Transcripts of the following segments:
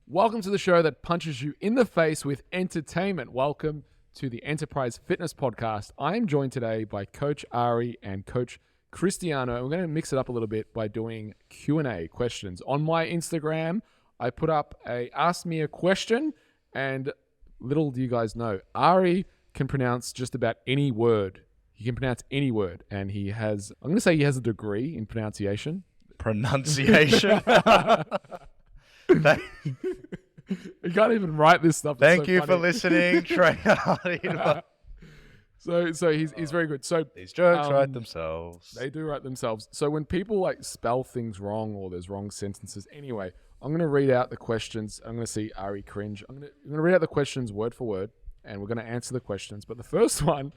Welcome to the show that punches you in the face with entertainment. Welcome to the Enterprise Fitness Podcast. I am joined today by Coach Ari and Coach Cristiano. We're going to mix it up a little bit by doing Q&A questions. On my Instagram, I put up a Ask Me a Question, and little do you guys know, Ari can pronounce just about any word. He can pronounce any word, and he has, I'm going to say he has a degree in pronunciation. Pronunciation? You can't even write this stuff. Thank you for listening, Trey. So he's very good. So These jokes write themselves. They do write themselves. So when people like spell things wrong or there's wrong sentences, anyway, I'm going to read out the questions. I'm going to see Ari cringe. I'm going to read out the questions word for word, and we're going to answer the questions. But the first one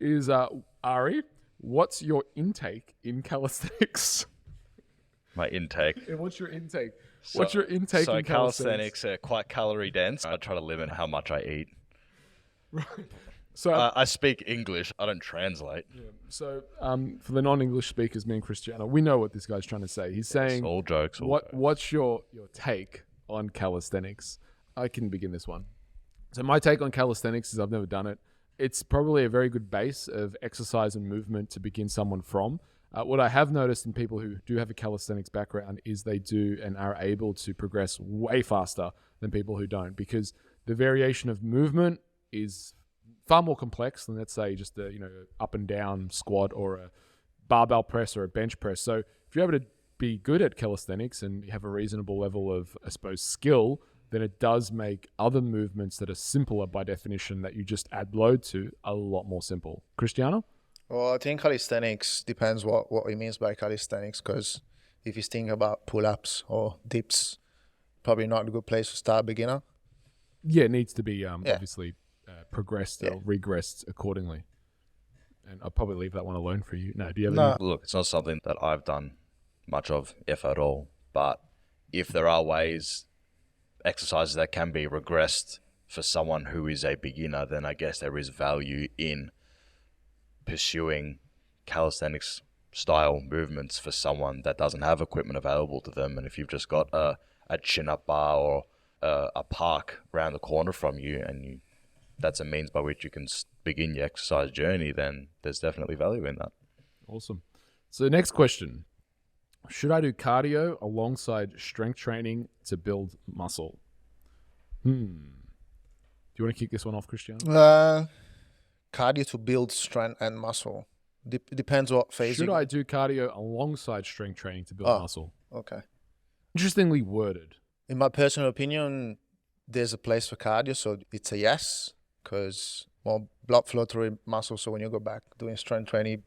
is, Ari, what's your intake in calisthenics? My intake. Yeah, what's your intake? What's your intake in calisthenics? Calisthenics are quite calorie dense. I try to limit how much I eat. Right. So I speak English. I don't translate. yeah, so for the non-English speakers, me and Cristiano, we know what this guy's trying to say. He's saying, It's all jokes. what's your take on calisthenics? I can begin this one. So my take on calisthenics is I've never done it. It's probably a very good base of exercise and movement to begin someone from. What I have noticed in people who do have a calisthenics background is they do and are able to progress way faster than people who don't, because the variation of movement is far more complex than, let's say, just a up and down squat or a barbell press or a bench press. So if you're able to be good at calisthenics and you have a reasonable level of, I suppose, skill, then it does make other movements that are simpler by definition that you just add load to a lot more simple. Cristiano? Well, I think calisthenics depends what it means by calisthenics, because if you think about pull-ups or dips, probably not a good place to start beginner. Yeah, it needs to be obviously progressed or regressed accordingly. And I'll probably leave that one alone for you. No, do you have any? Look, it's not something that I've done much of, if at all. But if there are ways, exercises that can be regressed for someone who is a beginner, then I guess there is value in pursuing calisthenics style movements for someone that doesn't have equipment available to them. And if you've just got a chin-up bar or a park around the corner from you, and that's a means by which you can begin your exercise journey, then there's definitely value in that. Awesome. So next question. Should I do cardio alongside strength training to build muscle? Do you want to kick this one off, Cristiano? Cardio to build strength and muscle. Depends what phase. Should I do cardio alongside strength training to build muscle? Okay. Interestingly worded. In my personal opinion, there's a place for cardio, so it's a yes, because more blood flow through muscle. So when you go back doing strength training,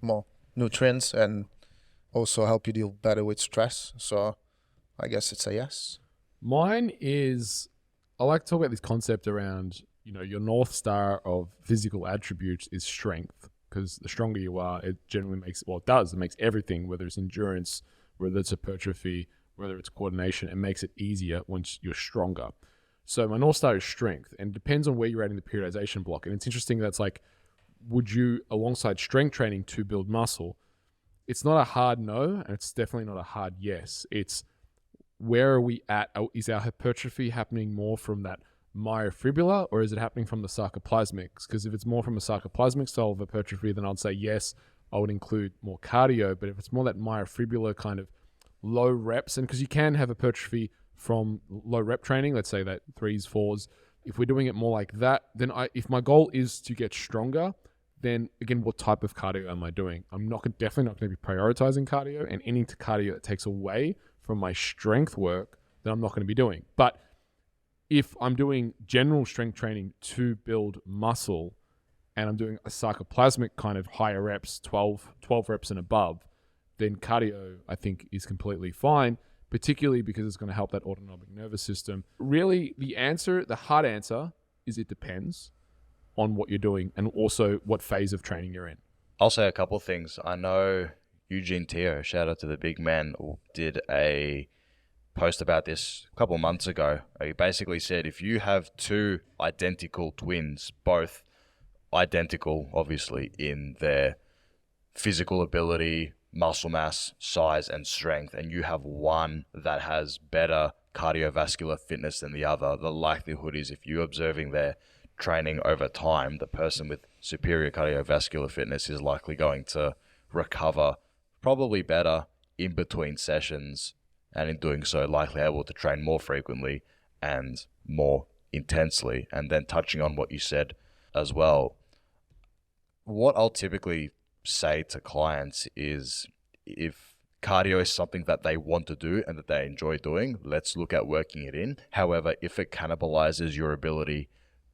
more nutrients and also help you deal better with stress. So I guess it's a yes. Mine is, I like to talk about this concept around, your North Star of physical attributes is strength, because the stronger you are, it generally makes, it makes everything, whether it's endurance, whether it's hypertrophy, whether it's coordination, it makes it easier once you're stronger. So my North Star is strength, and it depends on where you're at in the periodization block. And it's interesting that's like, would you, alongside strength training to build muscle, it's not a hard no, and it's definitely not a hard yes. It's where are we at? Is our hypertrophy happening more from that myofibrillar, or is it happening from the sarcoplasmics? Because if it's more from a sarcoplasmic style of hypertrophy, then I'd say yes, I would include more cardio. But if it's more that myofibrillar kind of low reps, and because you can have hypertrophy from low rep training, let's say that 3s, 4s, if we're doing it more like that, then if my goal is to get stronger, then again, what type of cardio am I doing? I'm definitely not going to be prioritizing cardio, and any cardio that takes away from my strength work, then I'm not going to be doing. But if I'm doing general strength training to build muscle, and I'm doing a sarcoplasmic kind of higher reps, 12 reps and above, then cardio, I think, is completely fine, particularly because it's going to help that autonomic nervous system. Really, the hard answer is it depends on what you're doing and also what phase of training you're in. I'll say a couple of things. I know Eugene Teo, shout out to the big man, did a post about this a couple of months ago. He basically said if you have two identical twins, both identical, obviously, in their physical ability, muscle mass, size, and strength, and you have one that has better cardiovascular fitness than the other, the likelihood is if you're observing their training over time, the person with superior cardiovascular fitness is likely going to recover probably better in between sessions, and in doing so likely able to train more frequently and more intensely. And then touching on what you said as well, what I'll typically say to clients is, if cardio is something that they want to do and that they enjoy doing, let's look at working it in. However, if it cannibalizes your ability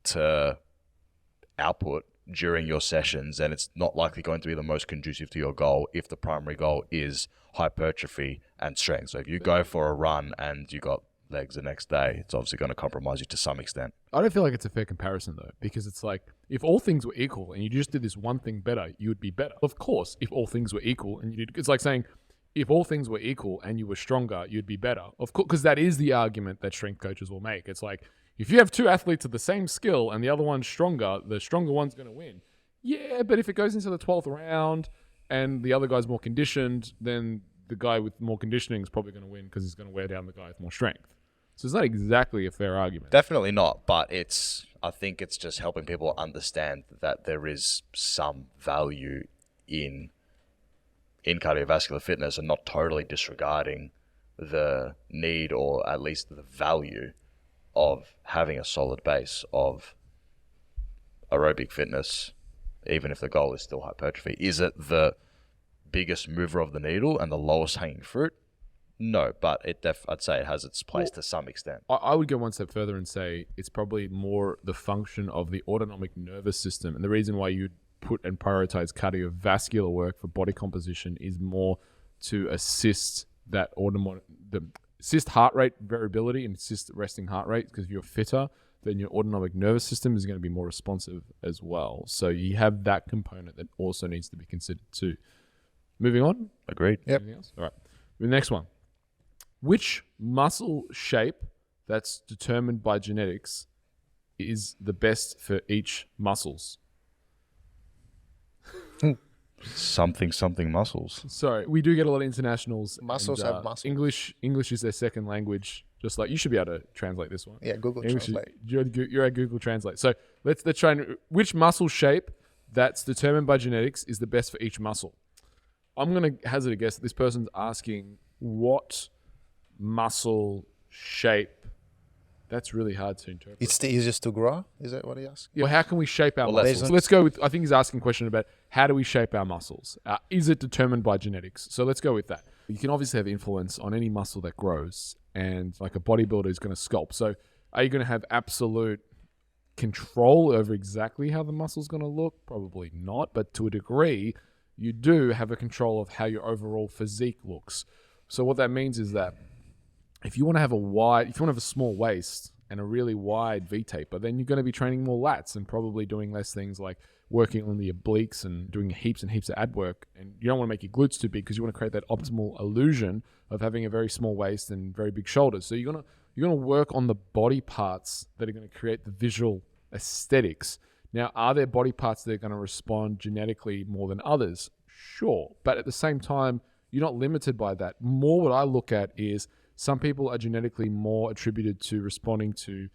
to output during your sessions, then it's not likely going to be the most conducive to your goal if the primary goal is hypertrophy and strength. So if you go for a run and you got legs the next day, it's obviously going to compromise you to some extent. I don't feel like it's a fair comparison though, because it's like, if all things were equal and you just did this one thing better, you would be better. Of course, if all things were equal and you did, it's like saying, if all things were equal and you were stronger, you'd be better. Of course, because that is the argument that strength coaches will make. It's like, if you have two athletes of the same skill and the other one's stronger, the stronger one's going to win. Yeah, but if it goes into the 12th round and the other guy's more conditioned, then the guy with more conditioning is probably going to win because he's going to wear down the guy with more strength. So it's not exactly a fair argument. Definitely not, but I think it's just helping people understand that there is some value in cardiovascular fitness, and not totally disregarding the need, or at least the value, of having a solid base of aerobic fitness, even if the goal is still hypertrophy. Is it the biggest mover of the needle and the lowest hanging fruit? No, but I'd say it has its place to some extent. I would go one step further and say it's probably more the function of the autonomic nervous system. And the reason why you'd put and prioritize cardiovascular work for body composition is more to assist that assist heart rate variability and assist resting heart rate, because if you're fitter, then your autonomic nervous system is going to be more responsive as well. So you have that component that also needs to be considered too. Moving on. Agreed. Yep. Anything else? All right. The next one. Which muscle shape that's determined by genetics is the best for each muscles? Something muscles. Sorry, we do get a lot of internationals. Muscles and, have muscles. English is their second language. Just like, you should be able to translate this one. Yeah, Google English Translate. You're at Google Translate. So let's try and, which muscle shape that's determined by genetics is the best for each muscle? I'm going to hazard a guess that this person's asking what muscle shape. That's really hard to interpret. It's the easiest to grow. Is that what he asked? Yeah. Well, how can we shape our Well, muscles? let's- So let's go with, I think he's asking a question about how do we shape our muscles? Is it determined by genetics? So let's go with that. You can obviously have influence on any muscle that grows, and like a bodybuilder is going to sculpt. So are you going to have absolute control over exactly how the muscle's going to look? Probably not, but to a degree, you do have a control of how your overall physique looks. So what that means is that if you want to have a small waist and a really wide V-taper, then you're going to be training more lats and probably doing less things like working on the obliques and doing heaps and heaps of ad work. And you don't want to make your glutes too big because you want to create that optimal illusion of having a very small waist and very big shoulders. So you're gonna work on the body parts that are going to create the visual aesthetics. Now, are there body parts that are going to respond genetically more than others? Sure. But at the same time, you're not limited by that. More what I look at is some people are genetically more attributed to responding to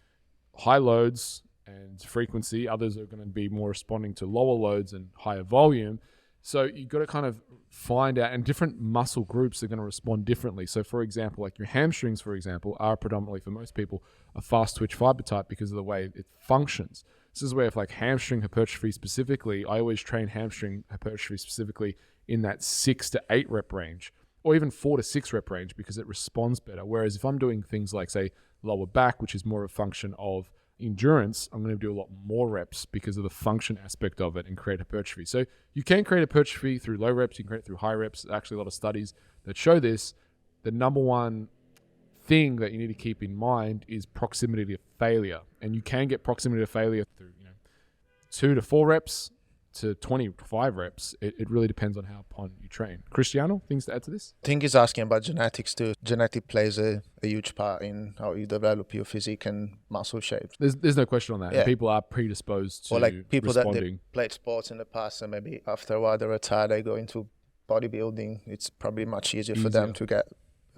high loads and frequency. Others are going to be more responding to lower loads and higher volume. So you've got to kind of find out, and different muscle groups are going to respond differently. So for example, like your hamstrings, for example, are predominantly for most people a fast twitch fiber type because of the way it functions. This is where if like hamstring hypertrophy specifically, I always train hamstring hypertrophy specifically in that 6 to 8 rep range, or even 4 to 6 rep range, because it responds better. Whereas if I'm doing things like, say, lower back, which is more a function of endurance, I'm going to do a lot more reps because of the function aspect of it and create hypertrophy. So you can create hypertrophy through low reps, you can create it through high reps. There's actually a lot of studies that show this. The number one thing that you need to keep in mind is proximity to failure. And you can get proximity to failure through 2 to 4 reps to 25 reps. It really depends on how upon you train. Cristiano, things to add to this? I think he's asking about genetics too. Genetic plays a huge part in how you develop your physique and muscle shape. There's no question on that. Yeah. People are predisposed to Or like people that responding. they played sports in the past and maybe after a while they retire, they go into bodybuilding. It's probably much easier for them to get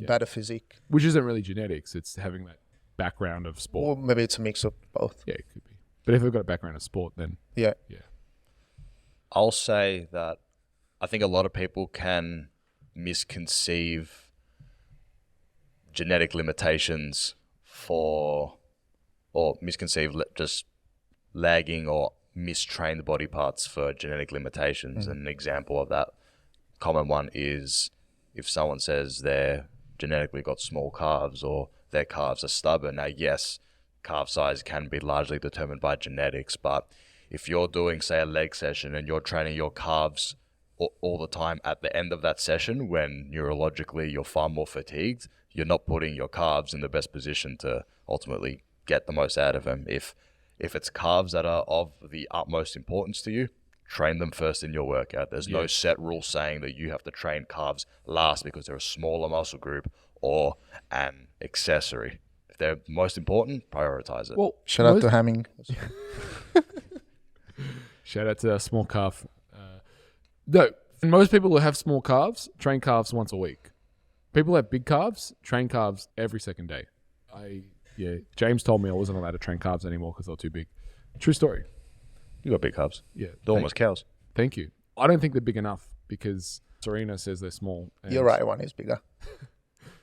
better physique. Which isn't really genetics. It's having that background of Or sport. maybe it's a mix of both. Yeah, it could be. But if they've got a background of sport, then Yeah. I'll say that I think a lot of people can misconceive genetic limitations or misconceive just lagging or mistrained body parts for genetic limitations. And an example of that common one is if someone says they're genetically got small calves or their calves are stubborn. Now, yes, calf size can be largely determined by genetics, but if you're doing, say, a leg session and you're training your calves all the time at the end of that session when neurologically you're far more fatigued, you're not putting your calves in the best position to ultimately get the most out of them. If it's calves that are of the utmost importance to you, train them first in your workout. There's no set rule saying that you have to train calves last because they're a smaller muscle group or an accessory. If they're most important, prioritize it. well, Shout out most- to Hamming. Shout out to our small calf. No, most people who have small calves train calves once a week. People who have big calves train calves every second day. James told me I wasn't allowed to train calves anymore because they were too big. True story. You got big calves. Yeah, They're almost cows. thank you. I don't think they're big enough because Serena says they're small. and- You're right, one is bigger.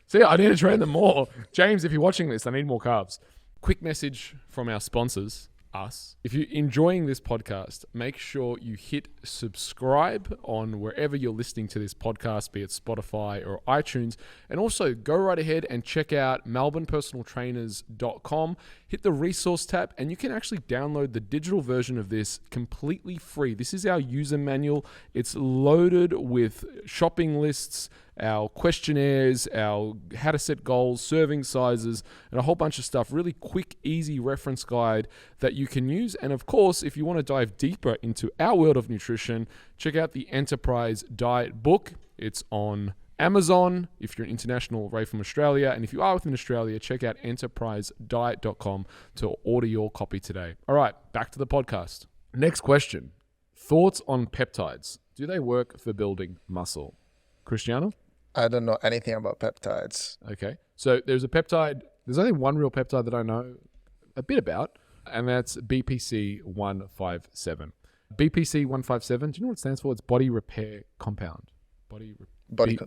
See, I need to train them more. James, if you're watching this, I need more calves. Quick message from our sponsors, us. If you're enjoying this podcast, make sure you hit subscribe on wherever you're listening to this podcast, be it Spotify or iTunes. And also go right ahead and check out melbournepersonaltrainers.com. Hit the resource tab and you can actually download the digital version of this completely free. This is our user manual. It's loaded with shopping lists, our questionnaires, our how to set goals, serving sizes, and a whole bunch of stuff. Really quick, easy reference guide that you can use. And of course, if you want to dive deeper into our world of nutrition, check out the Enterprise Diet book. It's on Amazon if you're an international away from Australia. And if you are within Australia, check out enterprisediet.com to order your copy today. All right, back to the podcast. Next question. Thoughts on peptides. Do they work for building muscle? Cristiano? I don't know anything about peptides. Okay. So there's a peptide. There's only one real peptide that I know a bit about, and that's BPC 157. BPC 157, do you know what it stands for? It's body repair compound. Body B-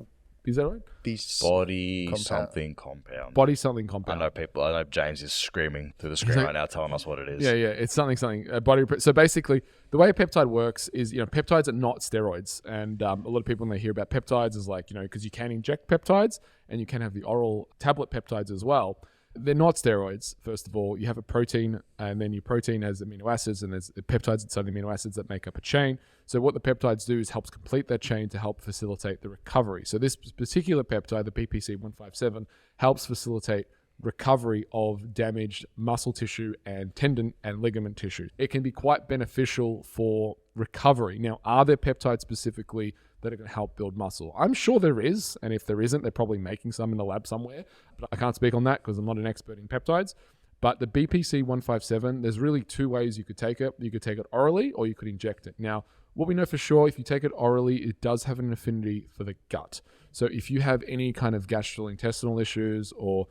Is that right? beast. Body Compound. something compound. Body something I compound. know James is screaming through the screen like- right now telling us what it is. Yeah, it's something. Body repair. So basically, the way a peptide works is, peptides are not steroids. And a lot of people, when they hear about peptides, is like, because you can inject peptides and you can have the oral tablet peptides as well. They're not steroids, first of all. You have a protein, and then your protein has amino acids, and there's peptides inside the amino acids that make up a chain. So what the peptides do is helps complete that chain to help facilitate the recovery. So this particular peptide, the BPC 157, helps facilitate recovery of damaged muscle tissue and tendon and ligament tissue. It can be quite beneficial for recovery. Now, are there peptides specifically that are going to help build muscle? I'm sure there is, and if there isn't, they're probably making some in the lab somewhere, but I can't speak on that because I'm not an expert in peptides. But the BPC 157, there's really two ways you could take it. You could take it orally or you could inject it. Now, what we know for sure, if you take it orally, it does have an affinity for the gut. So if you have any kind of gastrointestinal issues or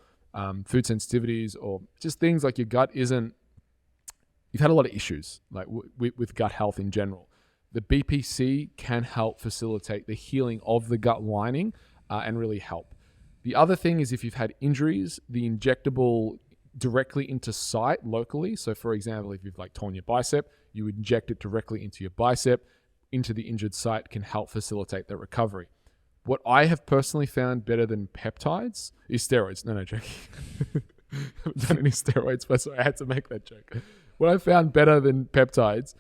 food sensitivities or just things like your gut you've had a lot of issues like with gut health in general, the BPC can help facilitate the healing of the gut lining and really help. The other thing is if you've had injuries, the injectable directly into site locally. So for example, if you've torn your bicep, you would inject it directly into your bicep, into the injured site, can help facilitate the recovery. What I have personally found better than peptides is steroids. No, joking. I haven't done any steroids, but so I had to make that joke. What I found better than peptides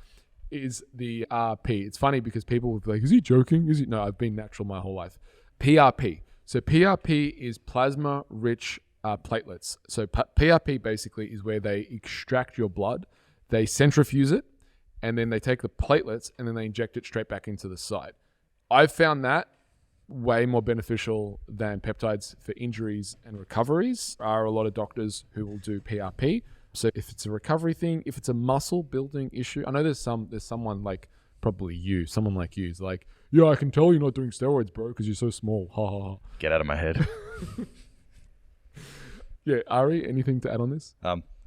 is the RP. It's funny because people will be like, is he joking? No, I've been natural my whole life. PRP. So PRP is plasma-rich platelets. So PRP basically is where they extract your blood, they centrifuge it, and then they take the platelets and then they inject it straight back into the site. I've found that way more beneficial than peptides for injuries and recoveries. There are a lot of doctors who will do PRP. So if it's a recovery thing, if it's a muscle building issue, I know there's someone like probably you, someone like you, is like, yeah, I can tell you're not doing steroids, bro, because you're so small. Ha ha ha. Get out of my head. Yeah, Ari, anything to add on this?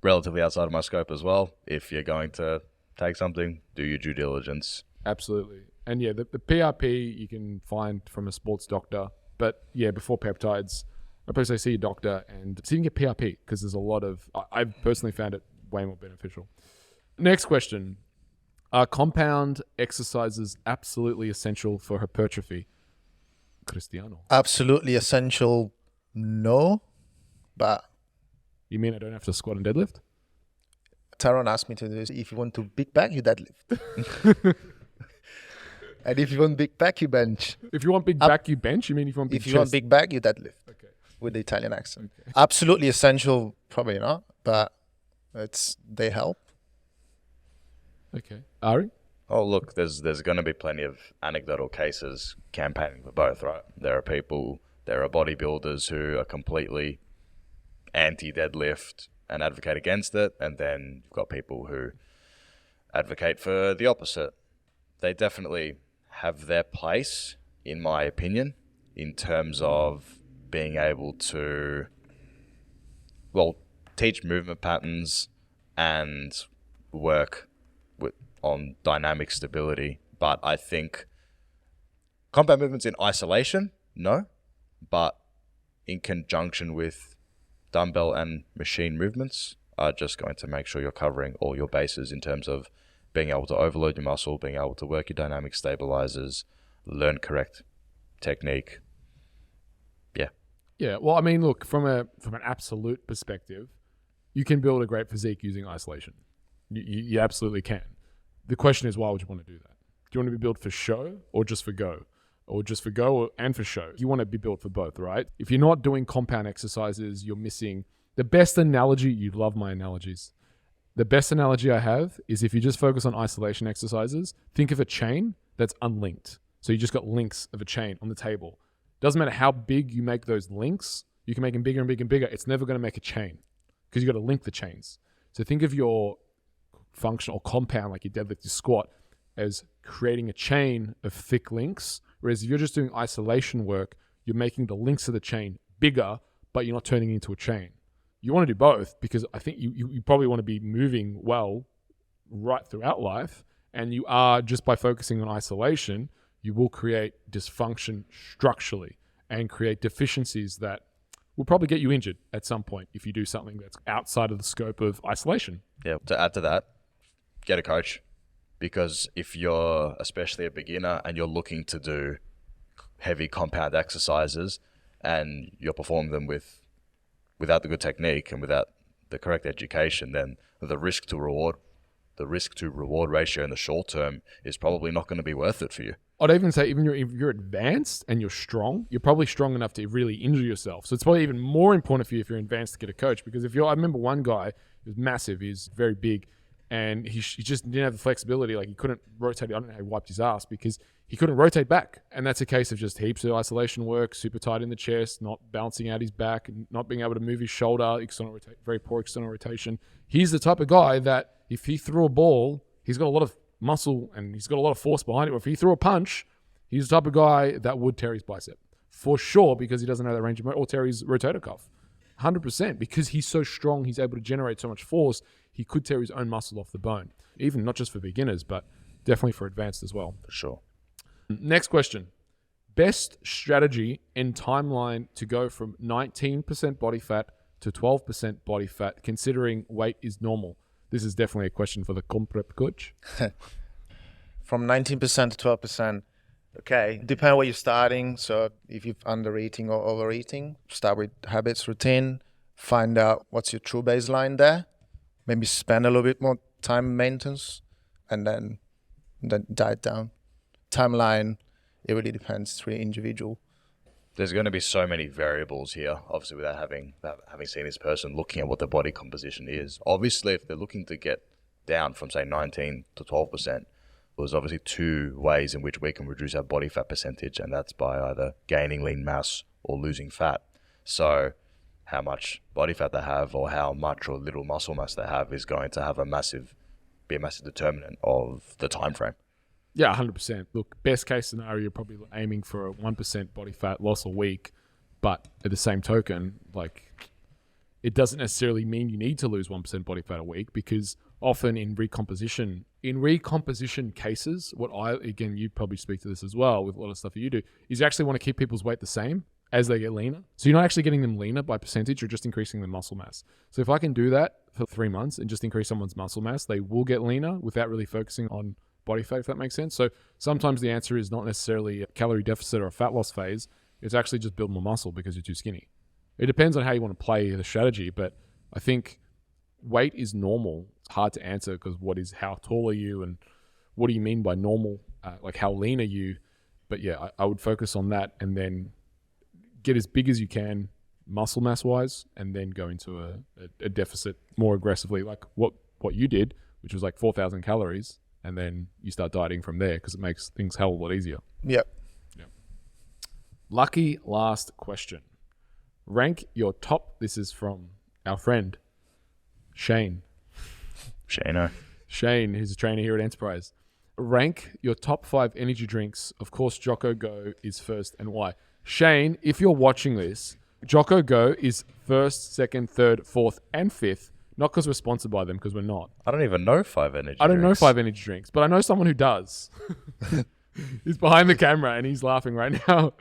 Relatively outside of my scope as well. If you're going to take something, do your due diligence. Absolutely. And yeah, the PRP you can find from a sports doctor. But yeah, before peptides, I personally see a doctor and see if you can get PRP, because there's a lot of, I've personally found it way more beneficial. Next question. Are compound exercises absolutely essential for hypertrophy? Cristiano. Absolutely essential, no. But You mean I don't have to squat and deadlift? Taron asked me to do this. If you want to big back, you deadlift. And if you want big back, you bench. If you want big back, you bench? You mean if you want big If you chest? want big back, you deadlift. Okay. With the Italian accent. Okay. Absolutely essential, probably not, but they help. Okay. Ari? Oh, look, there's going to be plenty of anecdotal cases campaigning for both, right? There are bodybuilders who are completely anti-deadlift and advocate against it, and then you've got people who advocate for the opposite. They definitely have their place, in my opinion, in terms of being able to, well, teach movement patterns and work on dynamic stability. But I think compound movements in isolation, no, but in conjunction with dumbbell and machine movements are just going to make sure you're covering all your bases in terms of being able to overload your muscle, being able to work your dynamic stabilizers, learn correct technique. Yeah. Yeah. Well, I mean, look, from an absolute perspective, you can build a great physique using isolation. You absolutely can. The question is, why would you want to do that? Do you want to be built for show or just for go? Or just for go and for show? You want to be built for both, right? If you're not doing compound exercises, you're missing the best analogy. You love my analogies. The best analogy I have is if you just focus on isolation exercises, think of a chain that's unlinked. So you just got links of a chain on the table. Doesn't matter how big you make those links, you can make them bigger and bigger and bigger. It's never going to make a chain because you got to link the chains. So think of your functional compound, like your deadlift, your squat, as creating a chain of thick links. Whereas if you're just doing isolation work, you're making the links of the chain bigger, but you're not turning it into a chain. You want to do both because I think you probably want to be moving well right throughout life. And you are, just by focusing on isolation, you will create dysfunction structurally and create deficiencies that will probably get you injured at some point if you do something that's outside of the scope of isolation. Yeah, to add to that, get a coach. Because if you're especially a beginner and you're looking to do heavy compound exercises and you're performing them without the good technique and without the correct education, then the risk to reward ratio in the short term is probably not going to be worth it for you. I'd even say if you're advanced and you're strong, you're probably strong enough to really injure yourself. So it's probably even more important for you if you're advanced to get a coach. Because I remember one guy who was massive, he's very big, and he just didn't have the flexibility. Like he couldn't rotate. I don't know how he wiped his ass because he couldn't rotate back. And that's a case of just heaps of isolation work, super tight in the chest, not balancing out his back, not being able to move his shoulder, very poor external rotation. He's the type of guy that if he threw a ball, he's got a lot of muscle and he's got a lot of force behind it. Or if he threw a punch, he's the type of guy that would tear his bicep for sure because he doesn't have that range of motion, or tear his rotator cuff. 100%, because he's so strong, he's able to generate so much force, he could tear his own muscle off the bone. Even not just for beginners, but definitely for advanced as well. For sure. Next question. Best strategy and timeline to go from 19% body fat to 12% body fat, considering weight is normal? This is definitely a question for the comp prep coach. From 19% to 12%. Okay, depending where you're starting. So if you're under eating or overeating, start with habits, routine, find out what's your true baseline there. Maybe spend a little bit more time in maintenance and then diet down. Timeline, it really depends. It's really individual. There's going to be so many variables here, obviously, without having seen this person, looking at what their body composition is. Obviously, if they're looking to get down from, say, 19 to 12%, there's obviously two ways in which we can reduce our body fat percentage, and that's by either gaining lean mass or losing fat. So how much body fat they have or how much or little muscle mass they have is going to have be a massive determinant of the time frame. Yeah, 100%. Look, best case scenario, you're probably aiming for a 1% body fat loss a week, but at the same token, like, it doesn't necessarily mean you need to lose 1% body fat a week, because often in recomposition cases, again, you probably speak to this as well with a lot of stuff that you do, is you actually want to keep people's weight the same as they get leaner. So you're not actually getting them leaner by percentage, you're just increasing their muscle mass. So if I can do that for 3 months and just increase someone's muscle mass, they will get leaner without really focusing on body fat, if that makes sense. So sometimes the answer is not necessarily a calorie deficit or a fat loss phase. It's actually just build more muscle because you're too skinny. It depends on how you want to play the strategy, but I think weight is normal. It's hard to answer because how tall are you and what do you mean by normal? Like how lean are you? But yeah, I would focus on that and then get as big as you can muscle mass wise, and then go into a deficit more aggressively, like what you did, which was like 4,000 calories. And then you start dieting from there because it makes things hell of a lot easier. Yep. Yeah. Lucky last question. Rank your top. This is from our friend, Shane. Shane, who's a trainer here at Enterprise. Rank your top 5 energy drinks. Of course, Jocko Go is first, and why? Shane, if you're watching this, Jocko Go is first, second, third, fourth, and fifth. Not because we're sponsored by them, because we're not. I don't even know 5 energy I don't know drinks. 5 energy drinks, but I know someone who does. He's behind the camera and he's laughing right now.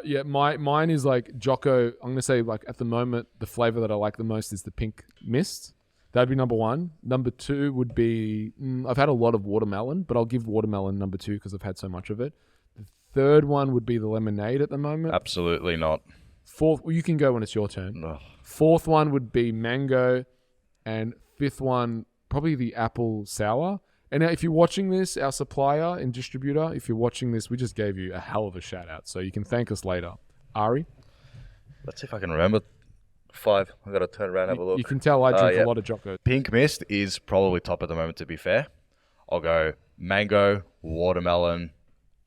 Yeah, mine is like Jocko. I'm going to say, like, at the moment, the flavor that I like the most is the pink mist. That'd be number 1. Number 2 would be, I've had a lot of watermelon, but I'll give watermelon number 2 because I've had so much of it. The third one would be the lemonade at the moment. Absolutely not. Fourth, well, you can go when it's your turn. Ugh. Fourth one would be mango. And fifth one, probably the apple sour. And now, if you're watching this, our supplier and distributor, if you're watching this, we just gave you a hell of a shout out. So you can thank us later. Ari? Let's see if I can remember 5. I've got to turn around and have a look. You can tell I drink a lot of Jocko. Pink Mist is probably top at the moment, to be fair. I'll go mango, watermelon,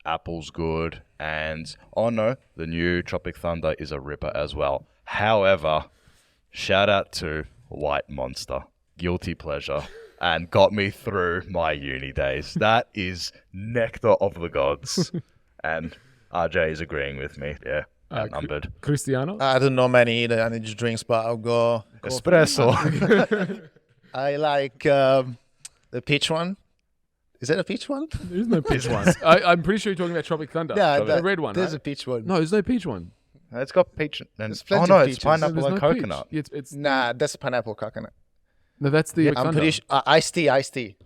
apple's good, and, oh no, the new Tropic Thunder is a ripper as well. However, shout out to White Monster, guilty pleasure, and got me through my uni days. That is nectar of the gods. And RJ is agreeing with me. Yeah, outnumbered. Cristiano? I don't know many energy drinks, but I'll go Espresso. I like the peach one. Is it a peach one? There's no peach one. I'm pretty sure you're talking about Tropic Thunder. Yeah, the red one, There's right? a peach one. No, there's no peach one. It's got peach and There's plenty oh no, of it's peaches. pineapple There's and no coconut. peach. It's Nah, that's pineapple coconut. No, that's the I'm pretty sure. Iced tea. Yeah, it's iced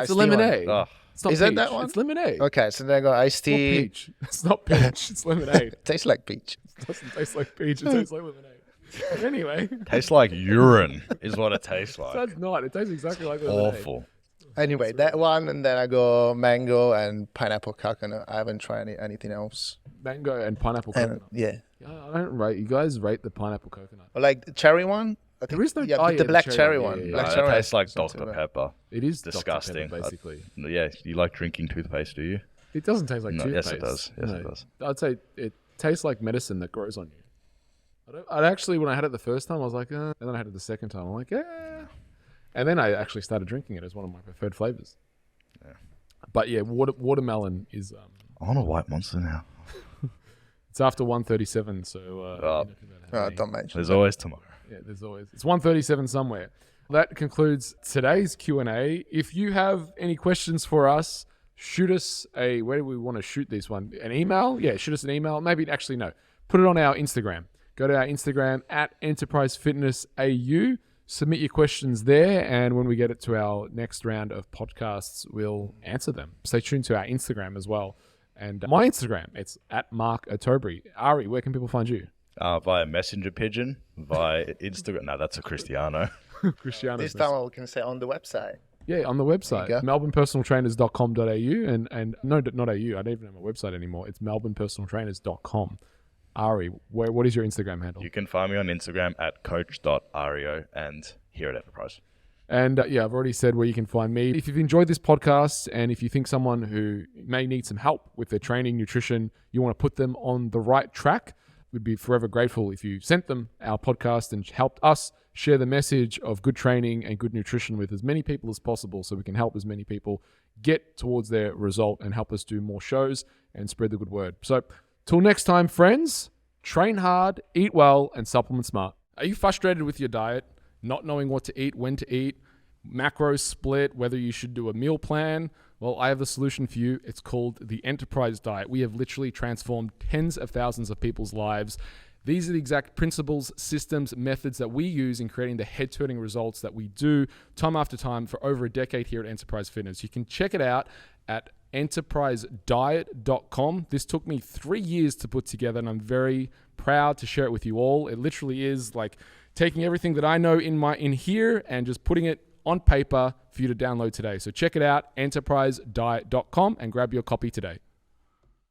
a tea one. lemonade. Ugh. It's not Is that peach. that one? It's lemonade. Okay, so then I go iced It's not tea. peach. It's not peach. It's lemonade. Tastes like peach. It doesn't taste like peach. It tastes like lemonade. Anyway, Tastes like urine is what it tastes like. that's not. It tastes exactly like lemonade. Awful. Anyway, that one, and then I go mango and pineapple coconut. I haven't tried anything else. Mango and pineapple And coconut. yeah, I don't rate. You guys rate the pineapple coconut. or like the cherry one. I think, There is no- yeah, oh, the yeah, the black cherry cherry one. one. Yeah, yeah, Black No, cherry it tastes like It's not too Dr. bad. Pepper. It is Disgusting. Dr. Pepper, basically. Yeah, you like drinking toothpaste, do you? It doesn't taste like No, toothpaste. yes, it does. Yes, it does. I'd say it tastes like medicine that grows on you. I'd actually, when I had it the first time, I was like, and then I had it the second time, I'm like, and then I actually started drinking it as one of my preferred flavors. Yeah. But yeah, watermelon is. I want a White Monster now. It's after 1:37, so. Don't mention. There's always tomorrow. Yeah, there's always. It's 1:37 somewhere. That concludes today's Q&A. If you have any questions for us, shoot us where do we want to shoot this one? An email? Yeah, shoot us an email. Maybe, actually, no. Put it on our Instagram. Go to our Instagram at Enterprise Fitness AU. Submit your questions there, and when we get it to our next round of podcasts, we'll answer them. Stay tuned to our Instagram as well. And my Instagram, it's at Mark Otobri. Ari, where can people find you? Via Messenger Pigeon, via Instagram. No, that's a Cristiano. Cristiano. This time we can say on the website. Yeah, on the website, There you go. melbournepersonaltrainers.com.au, and no, not AU. I don't even have a website anymore. It's melbournepersonaltrainers.com. Ari, what is your Instagram handle? You can find me on Instagram at coach.ario and here at Enterprise. And yeah, I've already said where you can find me. If you've enjoyed this podcast and if you think someone who may need some help with their training, nutrition, you want to put them on the right track, We'd be forever grateful if you sent them our podcast and helped us share the message of good training and good nutrition with as many people as possible so we can help as many people get towards their result and help us do more shows and spread the good word. So till next time, friends, train hard, eat well, and supplement smart. Are you frustrated with your diet, not knowing what to eat, when to eat, macros split, whether you should do a meal plan? Well, I have a solution for you. It's called the Enterprise Diet. We have literally transformed tens of thousands of people's lives. These are the exact principles, systems, methods that we use in creating the head-turning results that we do time after time for over a decade here at Enterprise Fitness. You can check it out at enterprisediet.com. This took me 3 years to put together, and I'm very proud to share it with you all. It literally is like taking everything that I know in here and just putting it on paper for you to download today. So check it out, enterprisediet.com, and grab your copy today.